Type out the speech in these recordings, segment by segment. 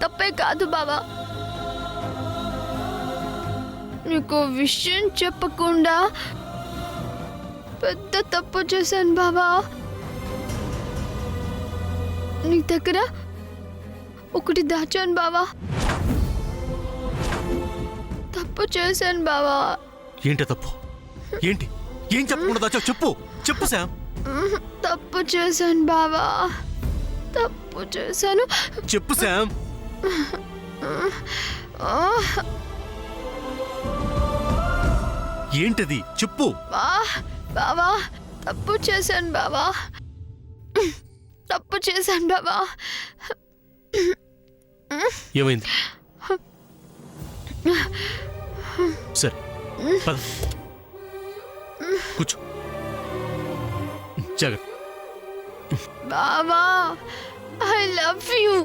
తప్పే కాదు బావా. నీకు విషయం చెప్పకుండా పెద్ద తప్పు చేశాను బావా. నీ దగ్గర ఒకటి దాచాను బావా. తప్పు చేశాను బావా. ఏంటి తప్పు? ఏంటి? ఏం చెప్పకుండా దాచావు? చెప్పు చెప్పు శామ్. తప్పు చేశాను బావా. తప్పు చేశాను. చెప్పు శామ్. ఏంటది? చెప్పు బావా. తప్పు చేశాను బావా. తప్పు చేశాను బావా. ఏమైంది? సరే పద, కూర్చో. జాగ్రత్త. బావా, ఐ లవ్ యూ.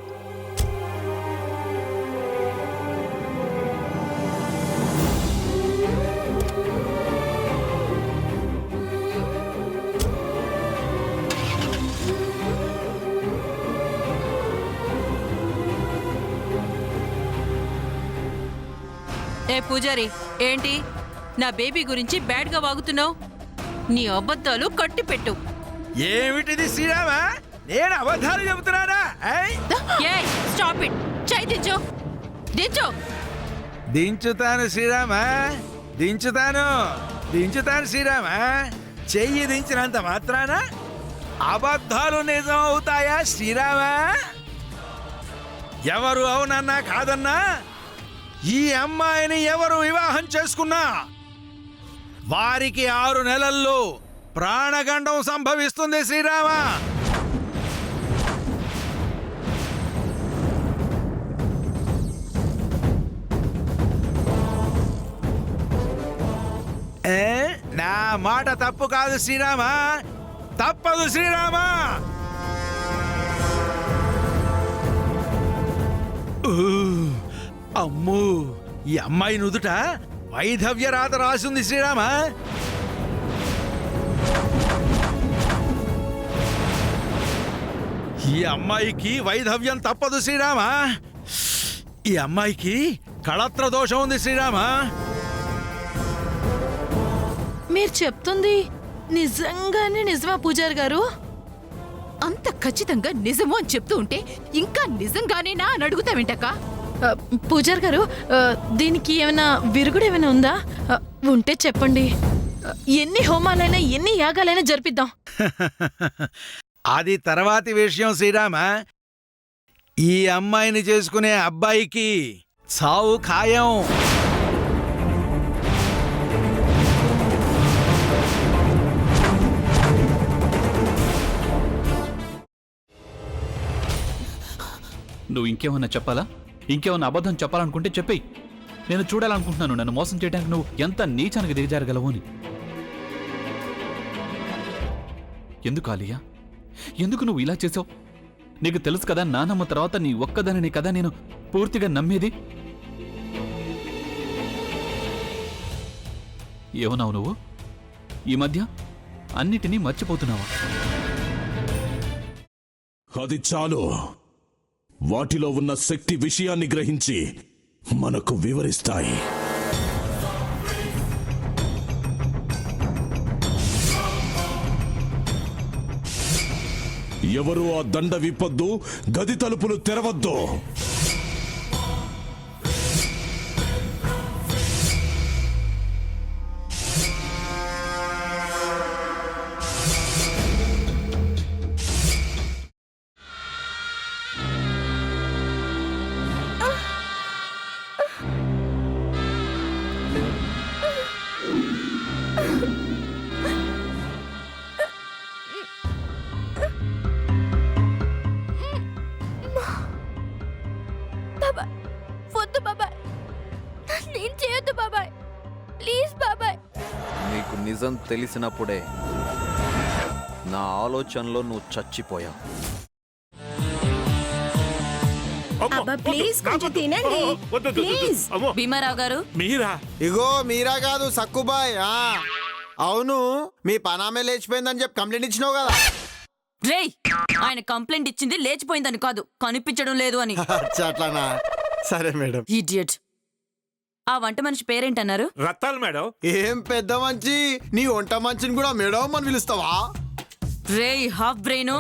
ఏ పూజారి, ఏంటి నా బేబీ గురించి బ్యాడ్ గా వాగుతున్నావు? నీ అబద్ధాలు కట్టిపెట్టు. ఏమిటిది శ్రీరామా? నేను అబద్ధాలు చెబుతున్నానా? Stop it. చెయ్యి దించు. దించు. దించుతాను శ్రీరామా, దించుతాను శ్రీరామా. చెయ్యి దించినంత మాత్రాన అబద్ధాలు నిజం అవుతాయా శ్రీరామా? ఎవరు అవునన్నా కాదన్నా, ఈ అమ్మాయిని ఎవరు వివాహం చేసుకున్నా వారికి 6 నెలల్లో ప్రాణగండం సంభవిస్తుంది శ్రీరామ. నా మాట తప్పు కాదు శ్రీరామ, తప్పదు శ్రీరామ. అమ్మో, ఈ అమ్మాయి నుదుట వైధవ్య రాత రాసింది శ్రీరామ. ఈ అమ్మాయికి వైధవ్యం తప్పదు శ్రీరామ. ఈ అమ్మాయికి కళత్ర దోషం ఉంది శ్రీరామ. మీరు చెప్తుంది నిజంగానే నిజమా పూజారి గారు? అంత ఖచ్చితంగా నిజమో అని చెప్తూ ఉంటే ఇంకా నిజంగానేనా అని అడుగుతావేంటక్క? పూజారి గారు, దీనికి ఏమైనా విరుగుడు ఏమైనా ఉందా? ఉంటే చెప్పండి. ఎన్ని హోమాలైనా ఎన్ని యాగాలైనా జరిపిద్దాం. అది తర్వాతి విషయం శ్రీరామ. ఈ అమ్మాయిని చేసుకునే అబ్బాయికి చావు ఖాయం. నువ్వు ఇంకేమన్నా చెప్పాలా? ఇంకేమన్నా అబద్ధం చెప్పాలనుకుంటే చెప్పేయి. నేను చూడాలనుకుంటున్నాను నన్ను మోసం చేయడానికి నువ్వు ఎంత నీచానికి దిగజారగలవు అని. ఎందుకు ఆలియా, ఎందుకు నువ్వు ఇలా చేసావు? నీకు తెలుసు కదా నానమ్మ తర్వాత నీ ఒక్కదానిని కదా నేను పూర్తిగా నమ్మేది. ఏమన్నావు నువ్వు? ఈ మధ్య అన్నిటినీ మర్చిపోతున్నావా? అది చాలు. వాటిలో ఉన్న శక్తి విషయాన్ని గ్రహించి మనకు వివరిస్తాయి. ఎవరు ఆ దండ విప్పొద్దు, గది తలుపులు తెరవద్దు. వద్దు బాబాయ్, నేను చేయొద్దు బాబాయ్, ప్లీజ్ బాబాయ్. నీకు నిజం తెలిసినప్పుడే నా ఆలోచనలో నువ్వు చచ్చిపోయావు. ప్లీజ్ కొంచెం తినండి ప్లీజ్. భీమారావు గారు, మీరా? ఇగో మీరా కాదు సక్కుబాయ్. అవును, మీ పనామే లేచిపోయిందని చెప్పి కంప్లైంట్ ఇచ్చినావు కదా. రేయ్ ఆయన కంప్లైంట్ ఇచ్చింది లేచిపోయిందని కాదు కనిపించడం లేదు అని. అట్లానా? సరే మేడం. ఇడియట్. ఆ వంట మనిషి పేరేంటన్నారు? రత్తాలు మేడం. ఏం పెద్ద మంచి, నీ వంట మంచిని కూడా మేడం అని పిలుస్తావా? రేయ్ హాఫ్ బ్రెయిన్,